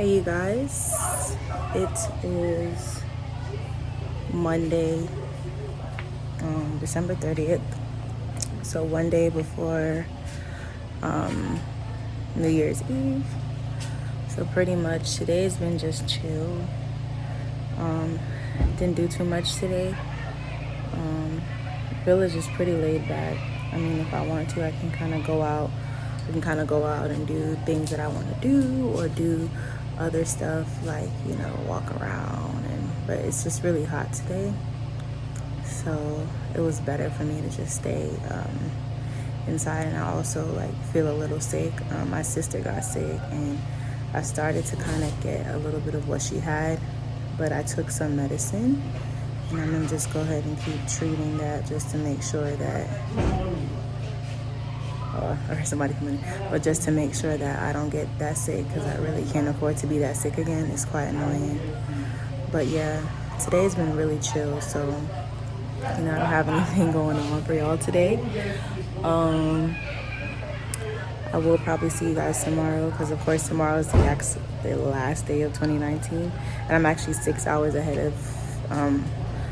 Hey you guys, it is Monday, December 30th. So one day before New Year's Eve. So pretty much today's been just chill. Didn't do too much today. Village is pretty laid back. I mean, if I want to, I can kind of go out. I can kind of go out and do things that I want to do, or do other stuff like, walk around. But it's just really hot today, so it was better for me to just stay inside. And I also feel a little sick. My sister got sick, and I started to kind of get a little bit of what she had, but I took some medicine. And I'm gonna just go ahead and keep treating that just to make sure that, or somebody coming in, but just to make sure that I don't get that sick, because I really can't afford to be that sick again. It's quite annoying. But yeah, today's been really chill, so I don't have anything going on for y'all today. I will probably see you guys tomorrow, because of course tomorrow is the last day of 2019, and I'm actually 6 hours ahead of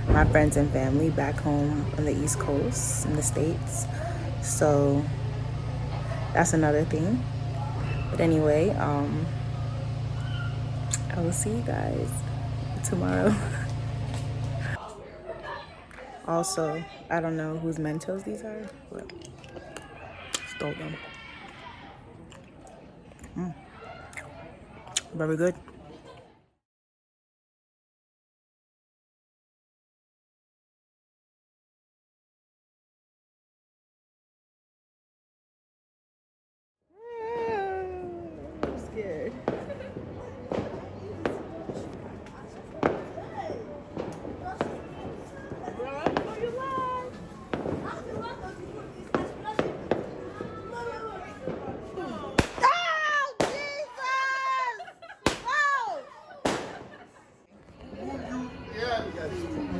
my friends and family back home on the East Coast in the States. So that's another thing. But anyway, I will see you guys tomorrow. Also, I don't know whose Mentos these are, but stole them. Very good. I'm scared.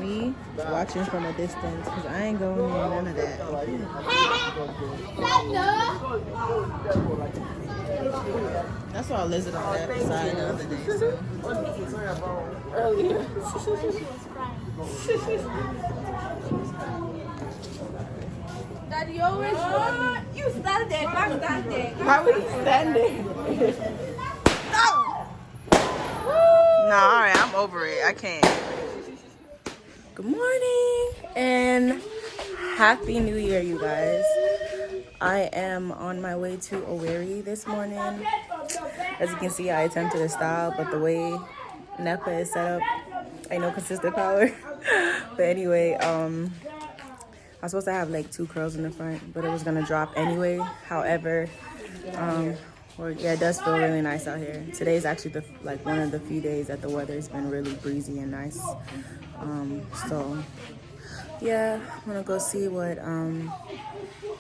Me watching from a distance, because I ain't going near none of that. That's why I lizard on that side the other day. So. Earlier. Daddy, you always run. You stand there, back stand there. Why would he stand there? No! No, alright, I'm over it. I can't. Good morning and Happy New Year, you guys. I am on my way to Owerri this morning. As you can see, I attempted to style, but the way NEPA is set up, ain't no consistent power. But anyway, I'm supposed to have 2 curls in the front, but it was gonna drop anyway. However, it does feel really nice out here. Today's actually one of the few days that the weather's been really breezy and nice. So yeah, I'm gonna go see what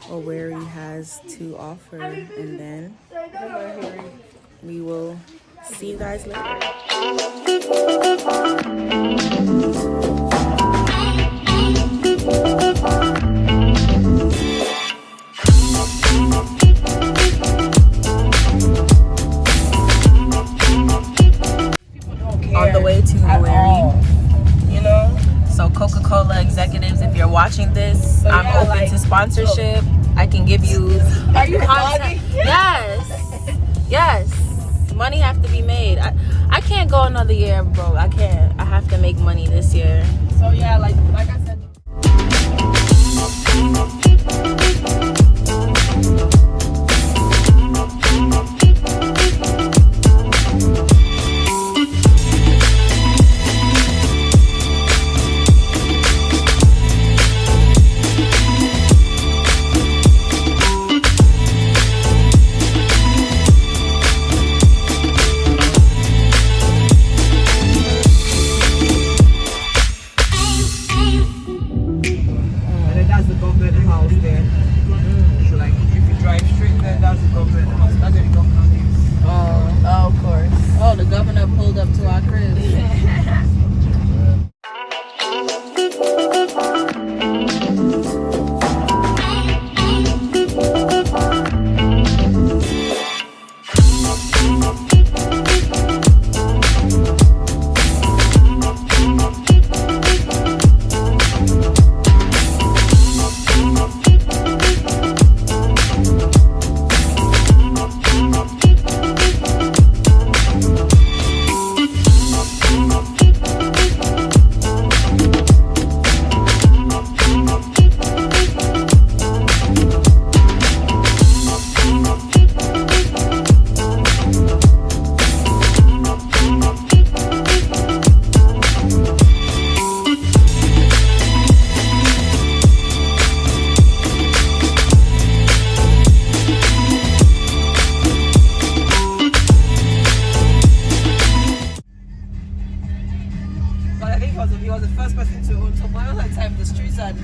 Owerri has to offer, and then we will see you guys later. On the way to Owerri, so Coca-Cola executives, if you're watching this, I'm open to sponsorship. I can give you. Are you content? Yes. Money have to be made. I can't go another year, bro. I can't. I have to make money this year. So yeah, like I said.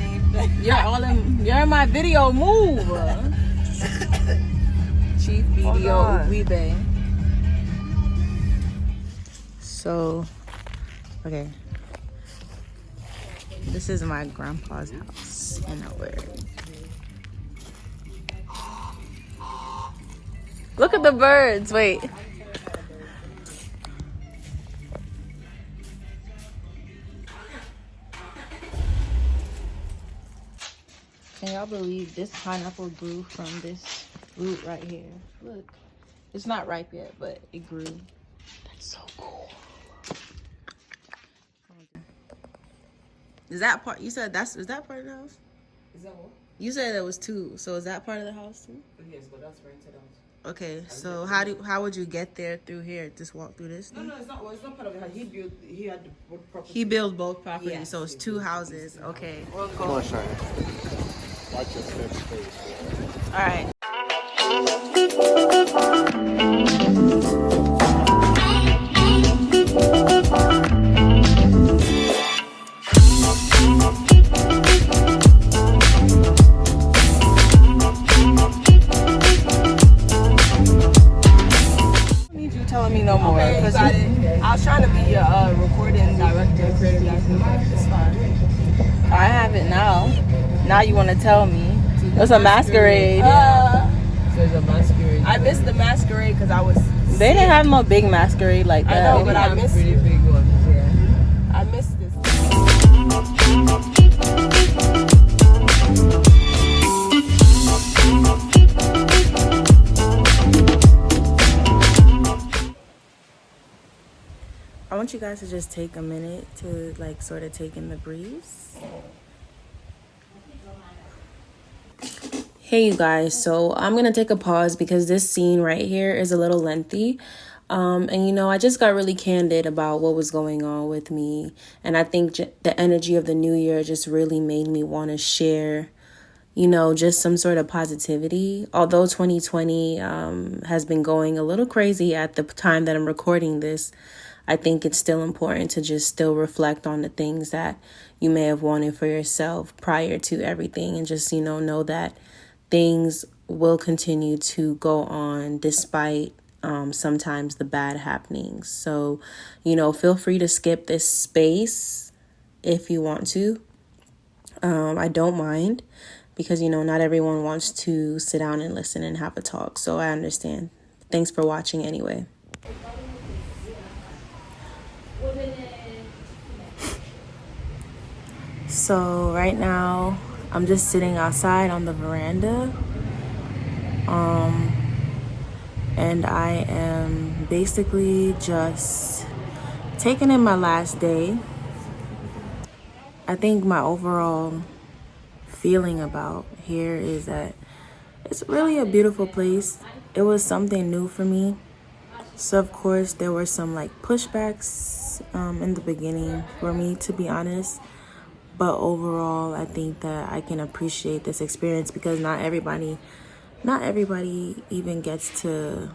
same thing. You're in my video. Move. Chief video Weebay. So, okay. This is my grandpa's house in Alexandria. Look at the birds. Wait. Can y'all believe this pineapple grew from this root right here? Look. It's not ripe yet, but it grew. That's so cool. Is that part? You said is that part of the house? Is that what? You said there was 2. So is that part of the house too? Yes, but that's rented out. Okay, so how would you get there through here? Just walk through this thing? No, it's not. Well, it's not part of the house. He had the property. He built both properties, Yes, so it's 2 houses. Okay. We'll Come go. on, Shine. Watch your steps, please. All right. Need you telling me no more. Okay, you got it. I was trying to be your recording director, creative director, but it's fine. I have it now. Now you want to tell me? It's a masquerade. So it's a masquerade. I missed the masquerade because I was. They didn't have no big masquerade like that. I know, but I missed pretty big ones. Yeah. I missed this. I want you guys to just take a minute to like sort of take in the breeze. Hey you guys, so I'm gonna take a pause because this scene right here is a little lengthy. And you know, I just got really candid about what was going on with me, and I think the energy of the new year just really made me want to share, you know, just some sort of positivity. Although 2020 has been going a little crazy at the time that I'm recording this, I think it's still important to just still reflect on the things that you may have wanted for yourself prior to everything, and just, you know that things will continue to go on despite sometimes the bad happenings. So, you know, feel free to skip this space if you want to. I don't mind because, you know, not everyone wants to sit down and listen and have a talk. So I understand. Thanks for watching anyway. So right now, I'm just sitting outside on the veranda. And I am basically just taking in my last day. I think my overall feeling about here is that it's really a beautiful place. It was something new for me. So of course there were some like pushbacks in the beginning for me, to be honest. But overall, I think that I can appreciate this experience because not everybody even gets to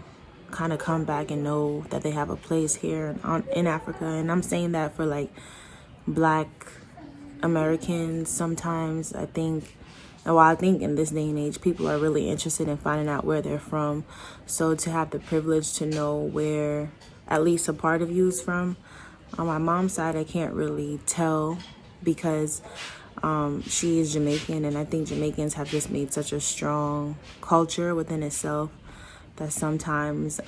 kind of come back and know that they have a place here in Africa. And I'm saying that for like Black Americans. Sometimes I think in this day and age, people are really interested in finding out where they're from. So to have the privilege to know where at least a part of you is from, on my mom's side, I can't really tell because she is Jamaican, and I think Jamaicans have just made such a strong culture within itself that sometimes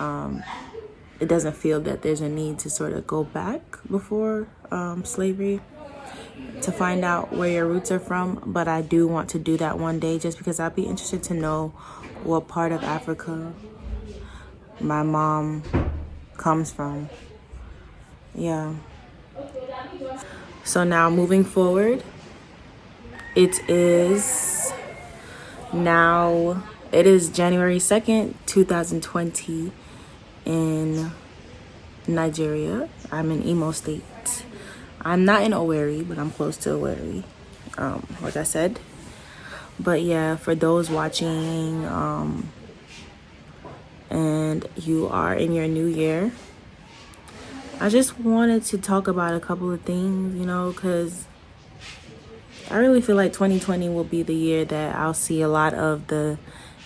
it doesn't feel that there's a need to sort of go back before slavery to find out where your roots are from. But I do want to do that one day, just because I'd be interested to know what part of Africa my mom comes from. Yeah. So now moving forward, it is January 2nd, 2020 in Nigeria. I'm in Imo State. I'm not in Owerri, but I'm close to Owerri, like I said. But yeah, for those watching and you are in your new year, I just wanted to talk about a couple of things, you know, because I really feel like 2020 will be the year that I'll see a lot of the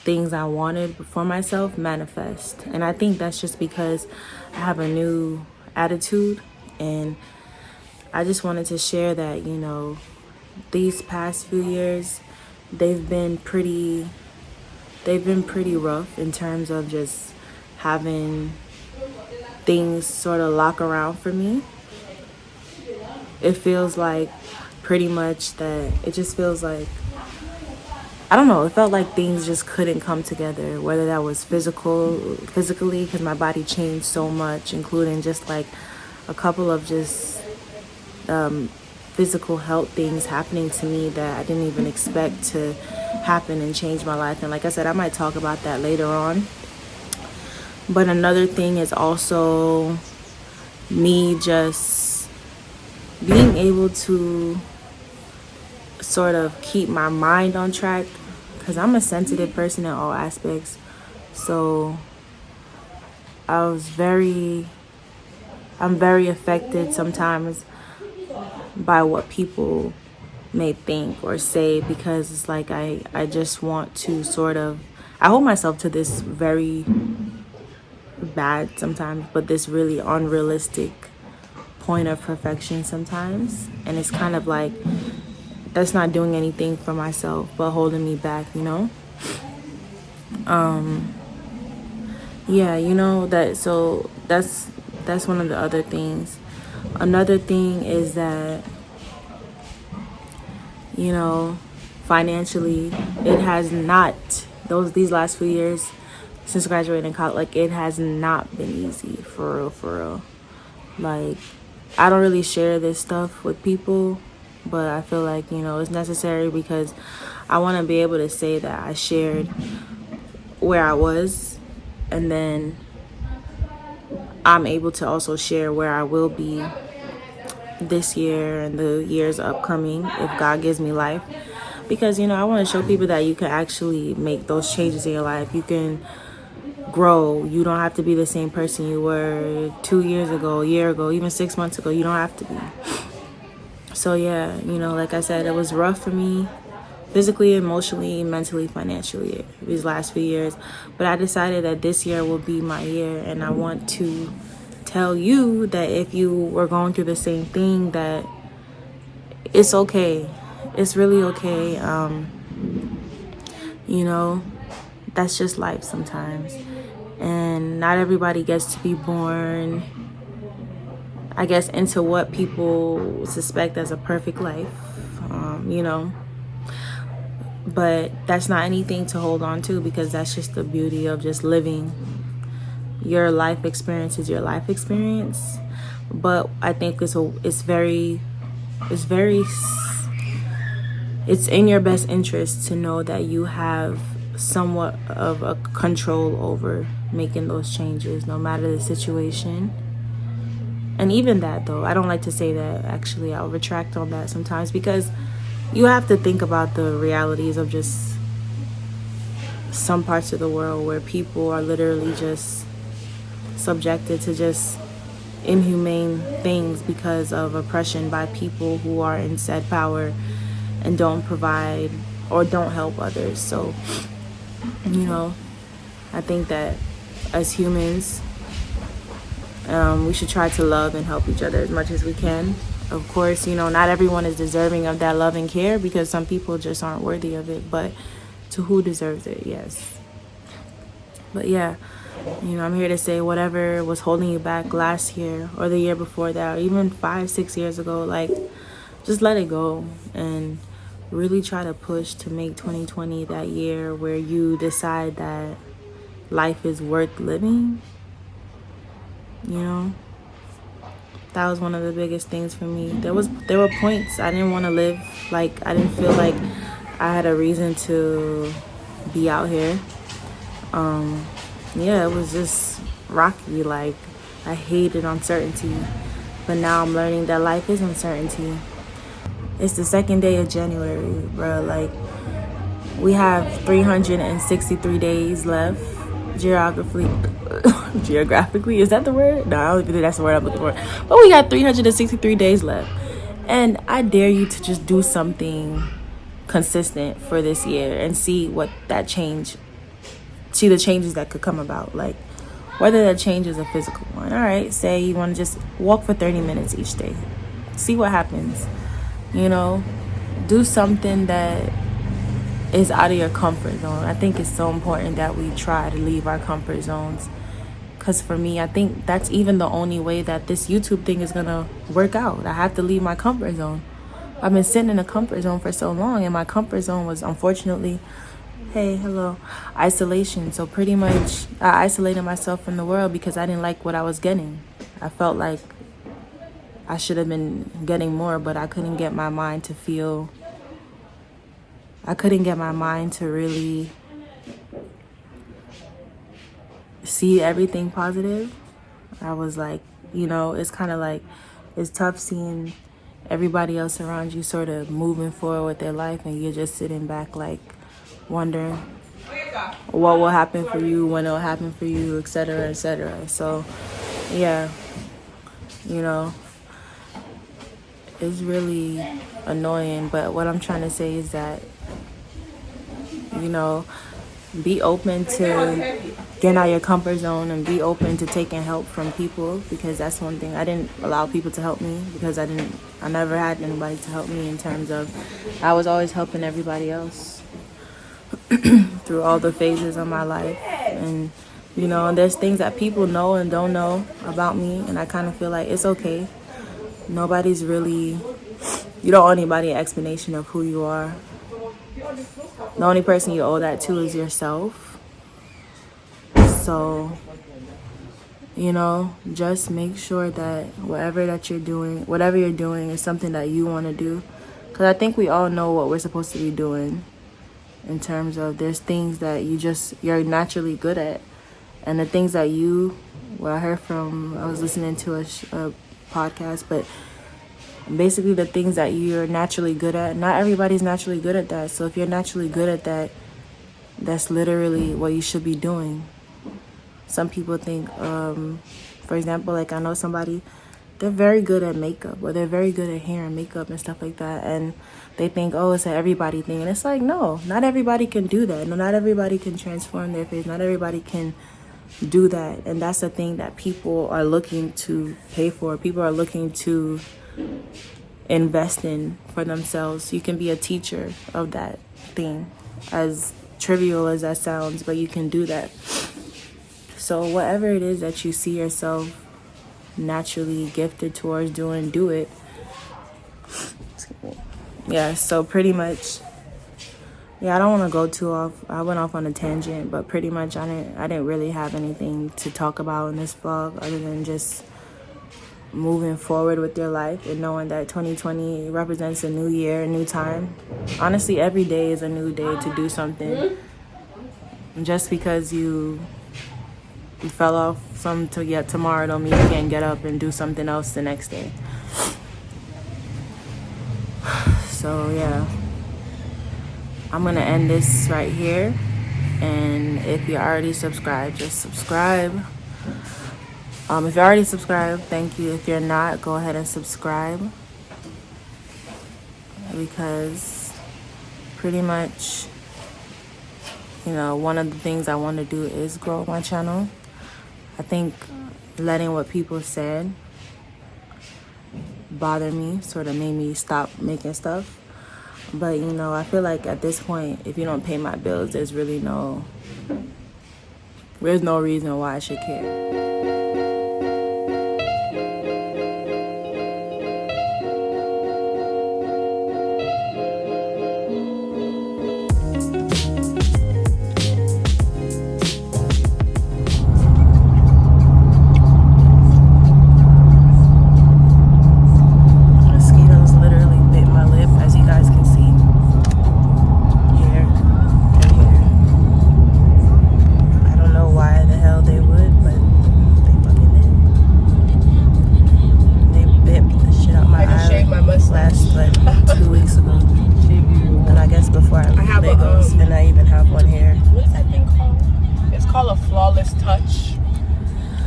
things I wanted for myself manifest. And I think that's just because I have a new attitude, and I just wanted to share that, these past few years they've been pretty rough in terms of just having things sort of lock around for me. It feels like pretty much that it just feels like, I don't know, it felt like things just couldn't come together, whether that was physically, because my body changed so much, including just like a couple of just physical health things happening to me that I didn't even expect to happen and change my life. And like I said, I might talk about that later on. But another thing is also me just being able to sort of keep my mind on track, because I'm a sensitive person in all aspects. So I'm very affected sometimes by what people may think or say, because it's like I just want to I hold myself to this very bad sometimes, but this really unrealistic point of perfection sometimes. And it's kind of like that's not doing anything for myself but holding me back, so that's one of the other things. Another thing is that, financially, it has not, these last few years since graduating college, like, it has not been easy, for real. Like, I don't really share this stuff with people, but I feel like, it's necessary, because I want to be able to say that I shared where I was, and then I'm able to also share where I will be this year and the years upcoming, if God gives me life. Because, I want to show people that you can actually make those changes in your life. You can grow. You don't have to be the same person you were 2 years ago, a year ago, even 6 months ago. You don't have to be. So yeah, like I said, it was rough for me physically, emotionally, mentally, financially these last few years. But I decided that this year will be my year, and I want to tell you that if you were going through the same thing, that it's okay. It's really okay. That's just life sometimes. And not everybody gets to be born, I guess, into what people suspect as a perfect life, But that's not anything to hold on to, because that's just the beauty of just living. Your life experience is your life experience. But I think it's in your best interest to know that you have somewhat of a control over making those changes, no matter the situation. And even that, though, I don't like to say that. Actually, I'll retract on that sometimes, because you have to think about the realities of just some parts of the world where people are literally just subjected to just inhumane things because of oppression by people who are in said power and don't provide or don't help others. So, I think that as humans, we should try to love and help each other as much as we can. Of course, not everyone is deserving of that love and care, because some people just aren't worthy of it. But to who deserves it, yes. But yeah, I'm here to say whatever was holding you back last year or the year before that, or even 5-6 years ago, like, just let it go and really try to push to make 2020 that year where you decide that life is worth living. That was one of the biggest things for me. There were points I didn't want to live. Like, I didn't feel like I had a reason to be out here. It was just rocky. Like, I hated uncertainty. But now I'm learning that life is uncertainty. It's the second day of January, bro. Like, we have 363 days left. Geographically, is that the word? No, I don't even think that's the word I'm looking for. But we got 363 days left. And I dare you to just do something consistent for this year and see what that change, see the changes that could come about. Like, whether that change is a physical one. All right, say you want to just walk for 30 minutes each day. See what happens. You know, do something that is out of your comfort zone. I think it's so important that we try to leave our comfort zones. Because for me, I think that's even the only way that this YouTube thing is going to work out. I have to leave my comfort zone. I've been sitting in a comfort zone for so long, and my comfort zone was, unfortunately, isolation. So pretty much I isolated myself from the world because I didn't like what I was getting. I felt like I should have been getting more, but I couldn't get my mind to feel, I couldn't get my mind to really see everything positive. I was like, you know, it's kind of like, it's tough seeing everybody else around you sort of moving forward with their life, and you're just sitting back like wondering what will happen for you, when it'll happen for you, etc., etc. So yeah, you know, it's really annoying, but what I'm trying to say is that, you know, be open to getting out of your comfort zone and be open to taking help from people, because that's one thing. I didn't allow people to help me because I never had anybody to help me, in terms of I was always helping everybody else through all the phases of my life. And, you know, there's things that people know and don't know about me, and I kind of feel like it's okay. Nobody's really, you don't owe anybody an explanation of who you are. The only person you owe that to is yourself. So, you know, just make sure that whatever you're doing is something that you want to do. Because I think we all know what we're supposed to be doing, in terms of there's things that you're naturally good at. And the things that I was listening to a podcast, but basically the things that you're naturally good at, not everybody's naturally good at that. So if you're naturally good at that, that's literally what you should be doing. Some people think, for example, like I know somebody, they're very good at makeup, or they're very good at hair and makeup and stuff like that, and they think, oh, it's an everybody thing. And it's like, no, not everybody can do that. No, not everybody can transform their face. Not everybody can do that. And that's the thing that people are looking to pay for. People are looking to invest in for themselves. You can be a teacher of that thing, as trivial as that sounds, but you can do that. So whatever it is that you see yourself naturally gifted towards doing, do it. Yeah, so pretty much, yeah, I don't want to go too off. I went off on a tangent, but pretty much I didn't really have anything to talk about in this vlog other than just moving forward with your life and knowing that 2020 represents a new year, a new time. Honestly, every day is a new day to do something. Just because you fell off some to yet tomorrow don't mean you can't get up and do something else the next day. So yeah, I'm gonna end this right here, and if you're already subscribed, just subscribe. If you're already subscribed, thank you. If you're not, go ahead and subscribe, because pretty much, you know, one of the things I want to do is grow my channel. I think letting what people said bother me sort of made me stop making stuff. But, you know, I feel like at this point, if you don't pay my bills, there's no reason why I should care.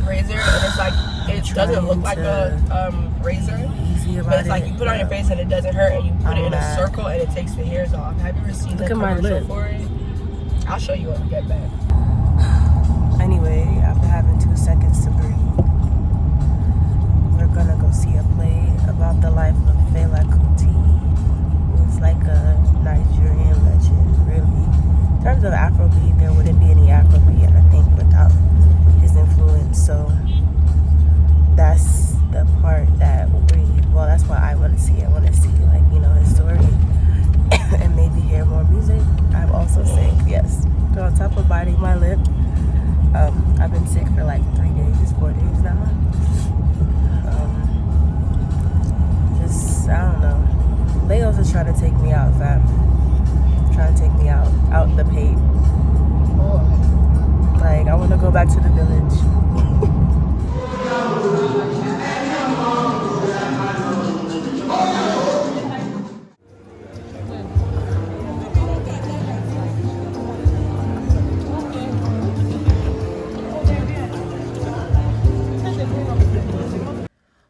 razor, and it's like it doesn't look like a razor, but it's like you put it on your face and it doesn't hurt, and you put it in a circle and it takes the hairs off. Have you ever seen the commercial for it? I'll show you when we get back. Anyway, after having 2 seconds to breathe, we're gonna go see a play about the life of Fela Kuti, who's like a Nigerian legend, really. In terms of Afrobeat, there wouldn't be any Afrobeat, I think, without his influence. So that's the part that that's why I want to see. I want to see, like, you know, his story and maybe hear more music. I've also sing, yes. So on top of biting my lip, I've been sick for like 4 days now. I don't know. Leo's is trying to take me out, fam. Trying to take me out the paint. Like, I want to go back to the village.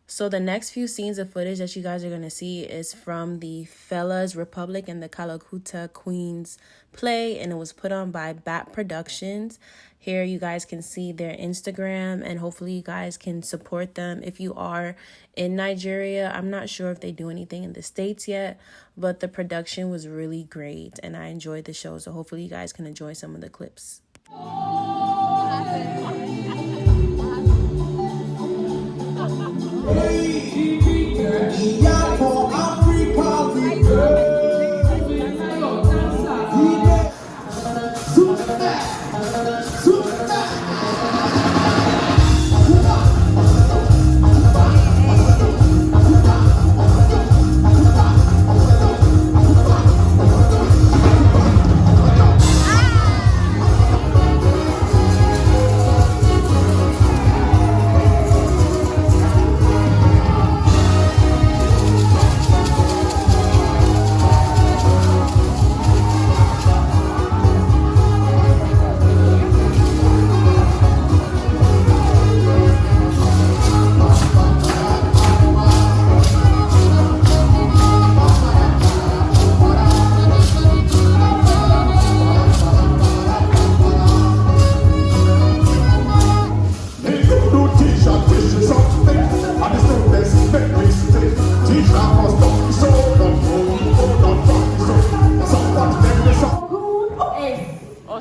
So the next few scenes of footage that you guys are going to see is from the Fellas Republic and the Calcutta Queens play, and it was put on by Bat Productions. Here you guys can see their Instagram, and hopefully you guys can support them if you are in Nigeria. I'm not sure if they do anything in the States yet, but the production was really great and I enjoyed the show, so hopefully you guys can enjoy some of the clips.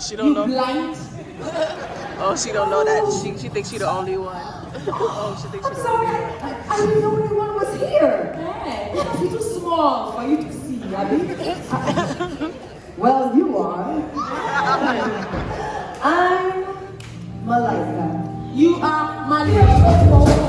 She don't know. Oh, she don't know that. She thinks she's the only one. Oh, she thinks she's the only one. I didn't know anyone was here. Hey, you're too small for you to see, Abby. Well, you are. I'm Malika. You are Malika.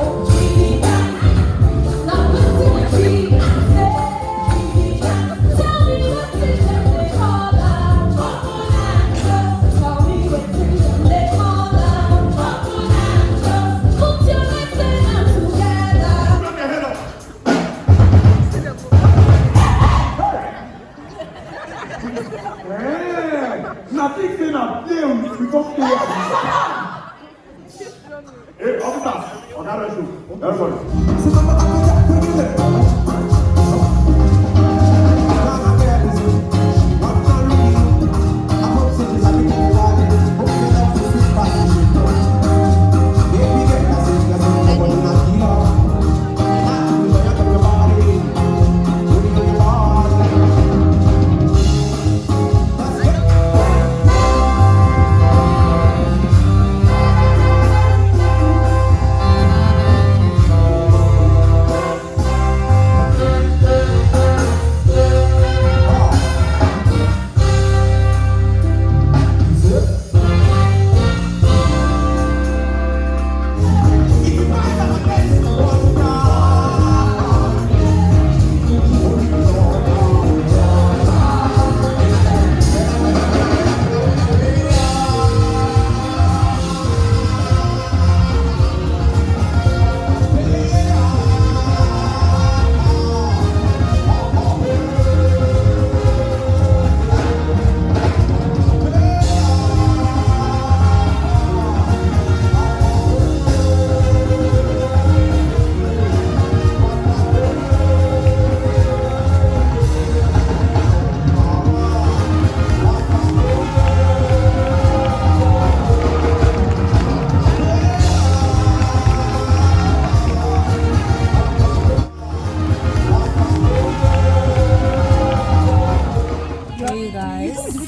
Hey, officer, everybody.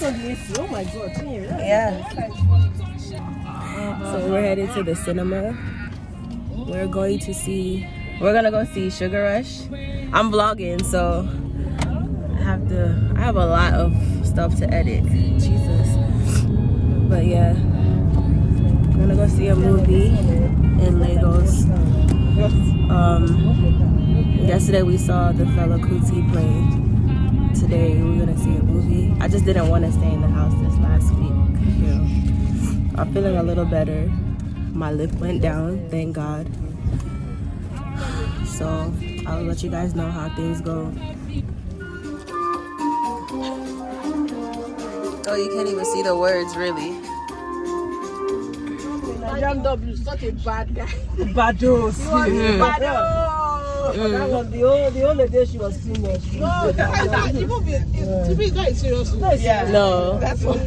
Oh my god, Yeah. So we're headed to the cinema. We're gonna go see Sugar Rush. I'm vlogging, so I have a lot of stuff to edit. Jesus. But yeah, I'm gonna go see a movie in Lagos. Yesterday we saw the Fela Kuti play. Today we're gonna see a movie. I just didn't want to stay in the house this last week. I'm feeling a little better. My lip went down, thank God. So I'll let you guys know how things go. Oh, you can't even see the words, really. Jam W, such a bad guy. Bados. That was the only day she was serious. No, to me, it's not serious. Yeah. No. That's what.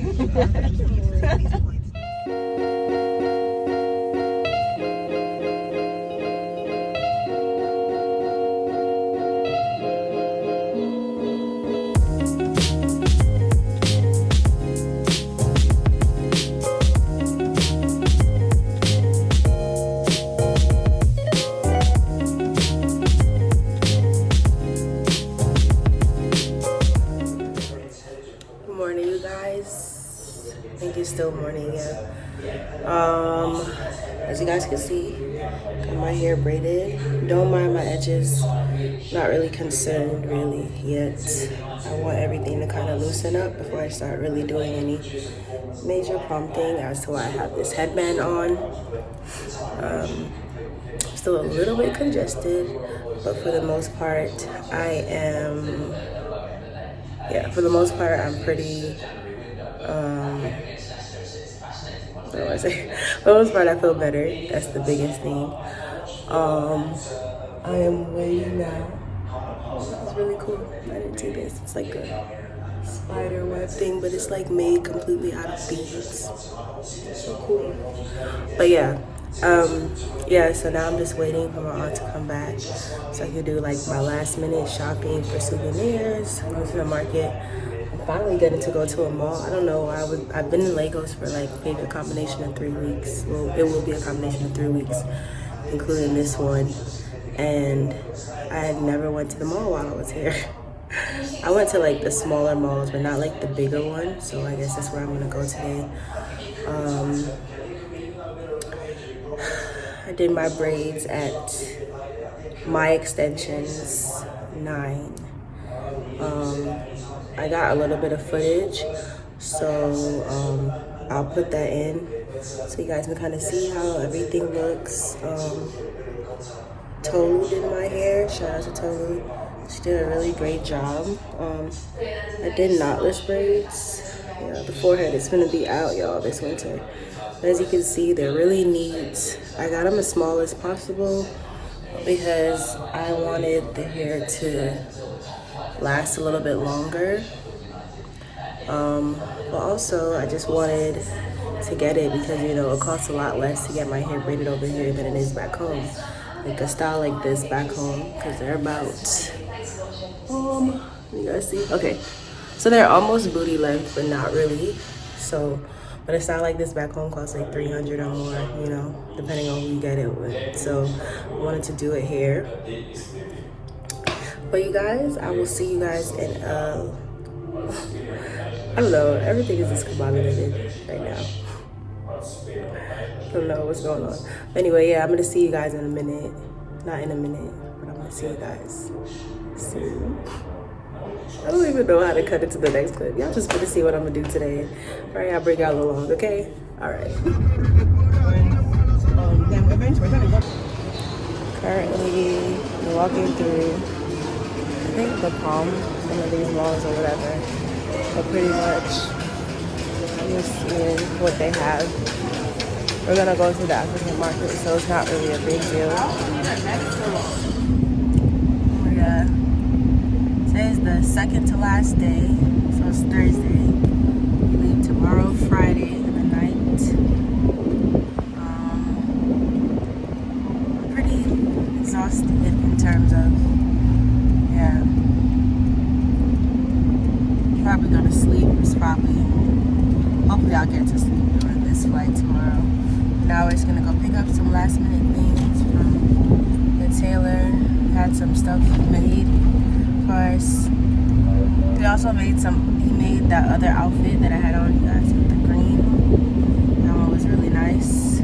Still morning, yeah. As you guys can see, got my hair braided. Don't mind my edges. Not really concerned really yet. I want everything to kind of loosen up before I start really doing any major prompting as to why I have this headband on. Still a little bit congested, but for the most part, I'm pretty what do I say? For the most part, I feel better. That's the biggest thing. I am waiting now. It's really cool. I didn't see this. It's like a spider web thing, but it's like made completely out of beads. It's so cool. But yeah. So now I'm just waiting for my aunt to come back so I can do like my last minute shopping for souvenirs, go to the market. Finally getting to go to a mall. I don't know. I've been in Lagos for like maybe a combination of 3 weeks. Well, it will be a combination of 3 weeks, including this one. And I had never went to the mall while I was here. I went to like the smaller malls, but not like the bigger one. So I guess that's where I'm gonna go today. I did my braids at My Extensions 9. I got a little bit of footage, so I'll put that in so you guys can kind of see how everything looks. Toad in my hair, shout out to Toad. She did a really great job. I did knotless braids. Yeah, the forehead is gonna be out, y'all, this winter. But as you can see, they're really neat. I got them as small as possible because I wanted the hair to last a little bit longer. But also I just wanted to get it because, you know, it costs a lot less to get my hair braided over here than it is back home. Like a style like this back home, because they're about, you guys see? Okay, so they're almost booty length, but not really. So, but a style like this back home costs like $300 or more, you know, depending on who you get it with. So I wanted to do it here. But you guys, I will see you guys in I don't know, everything is discombobulated right now. I don't know what's going on. But anyway, yeah, I'm gonna see you guys in a minute. Not in a minute, but I'm gonna see you guys soon. I don't even know how to cut it to the next clip. Y'all just gonna see what I'm gonna do today. All right, I'll bring y'all along, okay? All right. Currently, we're walking through, I think the Palm, one of these malls or whatever. But pretty much, I'm just seeing what they have. We're gonna go to the African market, so it's not really a big deal. Yeah. Today's the second to last day, so it's Thursday. We leave tomorrow, Friday, in the night. I'm pretty exhausted in terms of, yeah. Probably gonna sleep. It's probably I'll get to sleep during this flight tomorrow. Now we're just gonna go pick up some last minute things from the tailor. We had some stuff made for us. We also made he made that other outfit that I had on, you guys, with the green. That one was really nice.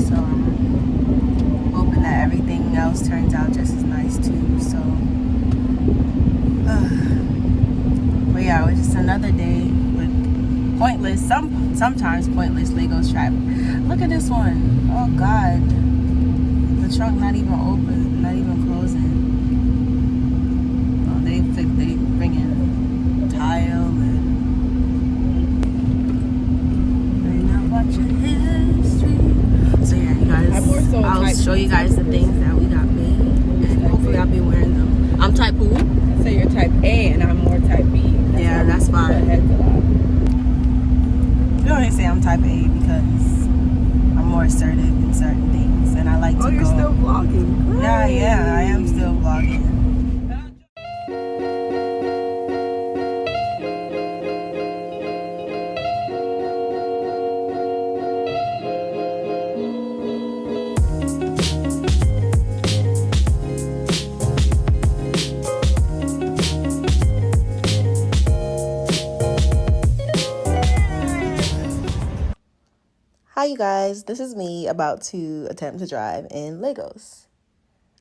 So I'm hoping that everything else turns out just as nice too. So, but yeah, it was just another day with pointless, sometimes pointless Legos trap. Look at this one. Oh God, the trunk not even open, not even closing. Oh, they bring in tile and watching history. So yeah, you guys, I'll show you guys the things that we got made, and hopefully I'll be wearing them. I'm type who? So you're type A and I'm more type B. Yeah, that's fine. You don't even say I'm type A because I'm more assertive in certain things, and I like to go. Oh, you're still vlogging. Great. Yeah, I am still vlogging. Hi you guys, this is me about to attempt to drive in Legos.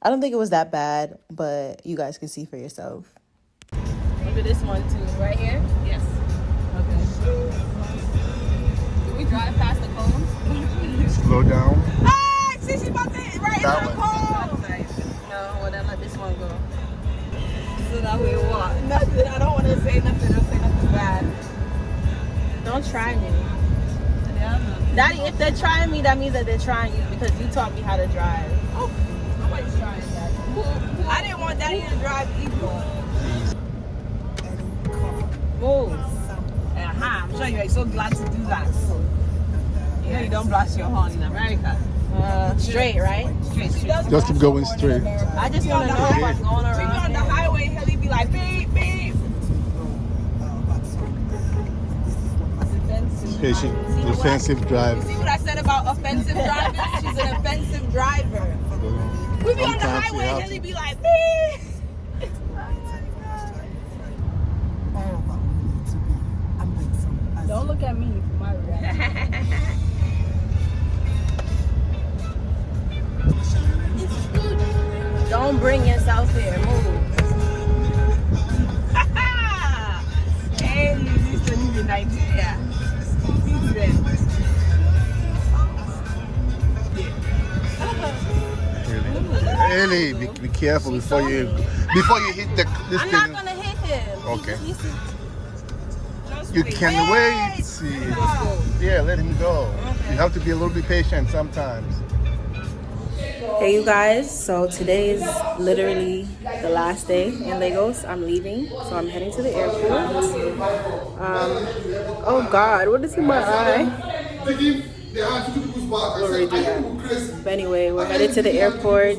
I don't think it was that bad, but you guys can see for yourself. Look at this one too, right here? Yes. Okay. Do we drive past the cones? Slow down. Ah, see, she's about to hit right That into the cone. No, well then let this one go. So that way what? Nothing, I don't want to say nothing, I'll say nothing bad. Don't try me. Daddy, if they're trying me, that means that they're trying you because you taught me how to drive. Oh, nobody's trying that. I didn't want Daddy to drive either. Move. I'm sure you're so glad to do that. You know you don't blast your horn in America. Straight, right? Straight. Just keep going straight. I just want to know if I'm going around. She be on the highway, he'll be like, beep, beep. Okay, defensive drive. You see what I said about offensive drivers? She's an offensive driver. We be on the highway and he'll be like, beep. Don't look at me for my reaction. Don't bring yourself here. Move. Hey, this is in Nigeria. Really, be careful before you hit this I'm thing. not gonna hit him. Okay. You can wait. See. Yeah, let him go. You have to be a little bit patient sometimes. Hey you guys, so today is literally the last day in Lagos. I'm leaving, so I'm heading to the airport. Oh God, what is in my eye? We'll redo that. But anyway, we're headed to the airport.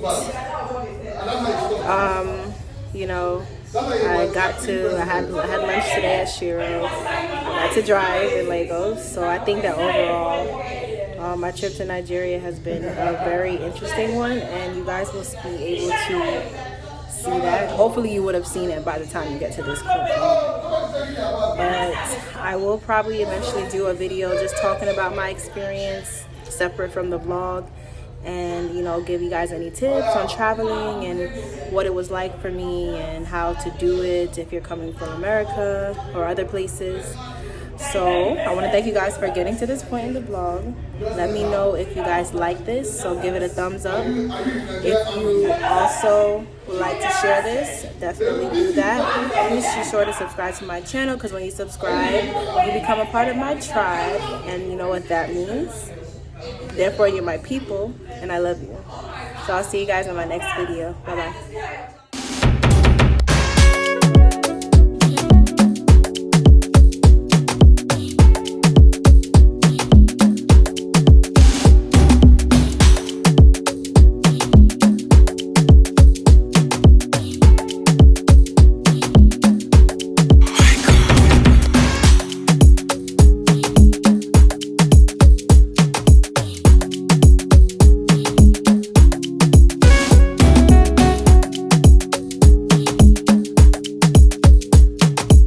You know, I had lunch today at Shiro. I got to drive in Lagos, so I think that overall, my trip to Nigeria has been a very interesting one, and you guys will be able to see that. Hopefully you would have seen it by the time you get to this clip. But I will probably eventually do a video just talking about my experience separate from the vlog, and you know, give you guys any tips on traveling and what it was like for me and how to do it if you're coming from America or other places. So I want to thank you guys for getting to this point in the vlog. Let me know if you guys like this, so give it a thumbs up. If you also would like to share this, definitely do that. Please be sure to subscribe to my channel, because when you subscribe, you become a part of my tribe, and you know what that means. Therefore, you're my people, and I love you. So I'll see you guys in my next video. Bye-bye.